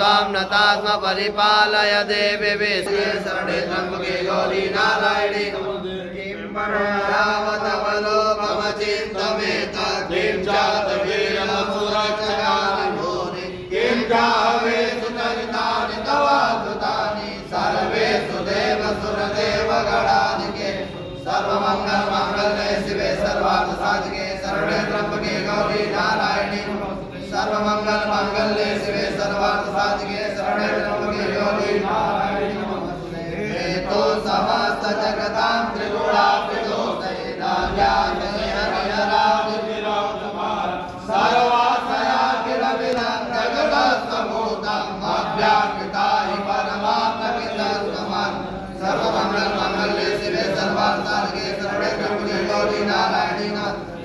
त्वां नतास्म परिपालय देवी विश्वे शरणे त्र्यम्बके गौरी नारायणी रामतमलो मम चिन्तमेतत् किं चात वीरमसुरक्षकानि भूरि किं चावे सुचरितानि तव कृतानि सर्वेषु देवसुरदेवगणाधिके सर्वमङ्गलमाङ्गल्ये शिवे सर्वार्थसाधिके शरणे त्र्यम्बके गौरी नारायणी सर्वमङ्गलमाङ्गल्ये शिवे सर्वार्थसाधिके शरणे त्र्यम्बके गौरी नारायणी नमोस्तुते। हेतो समस्त जगतां त्रिगुणान्वितो दैनार्याजय हरिहरादिविरोधमार सर्वाश्रयाखिलविदं जगतस्तमूतं अव्याकृता हि परमात्मविदस्तमन् सर्वमङ्गलमाङ्गल्ये शिवे सर्वार्थसाधिके शरणे त्र्यम्बके गौरी नारायणी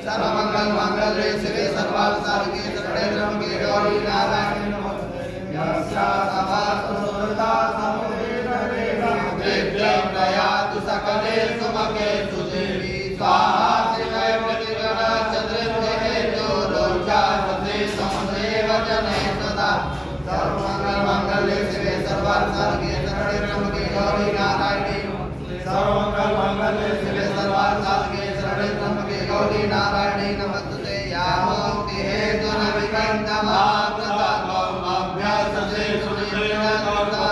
सर्वमङ्गलमाङ्गल्ये शिवे सर्वार्थसाधिके शरणे त्र्यम्बके गौरी नारायणी नमोस्तुते। यस्याः समास्तु सुहृदा समुदितदेवा दिव्यं दयातु सकलेषु मखेषु देवी स्वाहा शिवे प्रतिगणचतुर्भुजे रोचा सते समुदेव जने सदा सर्वमङ्गलमाङ्गल्ये शिवे सर्वार्थसाधिके शरणे त्र्यम्बके गौरी नारायणी सर्वमङ्गलमाङ्गल्ये शिवे सर्वार्थसाधिके शरणे त्र्यम्बके गौरी नारायणी नमोस्तुते। या मोक्ति हेतुन विकण्ठमाप्ततत्त्वम् अभ्यासते सुनिर्णयकर्ता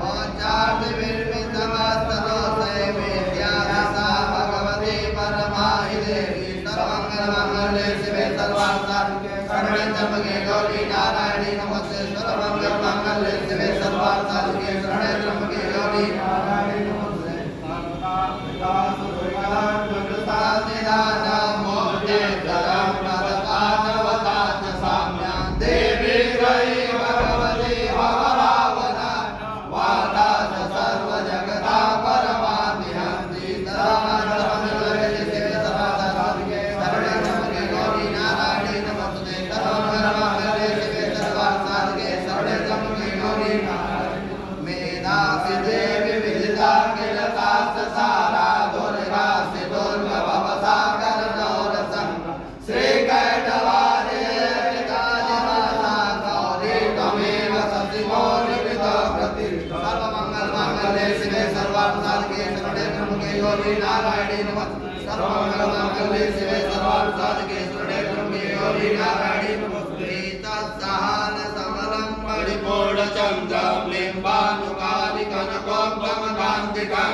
मोक्षार्थविर्मितमस्तदोषे वेद्यासा भगवती परमाहि देवी सर्वमङ्गलमाङ्गल्ये शिवे सर्वार्थसाधिके शरणे त्र्यम्बके गौरी नारायणी नमोस्तुते। सर्वमङ्गलमाङ्गल्ये शिवे सर्वार्थसाधिके शरणे त्र्यम्बके गौरी नारायणी नमोस्तुते। गौरी नारायणी नमोस्तुते। सर्वमङ्गलमाङ्गल्ये शिवे सर्वार्थसाधिके शरणे त्र्यम्बके गौरी नारायणी नमोस्तुते। तत्सहान समलं परिपूर्णचन्द्रं लिम्बानुकालिकनकोपमकान्तिकां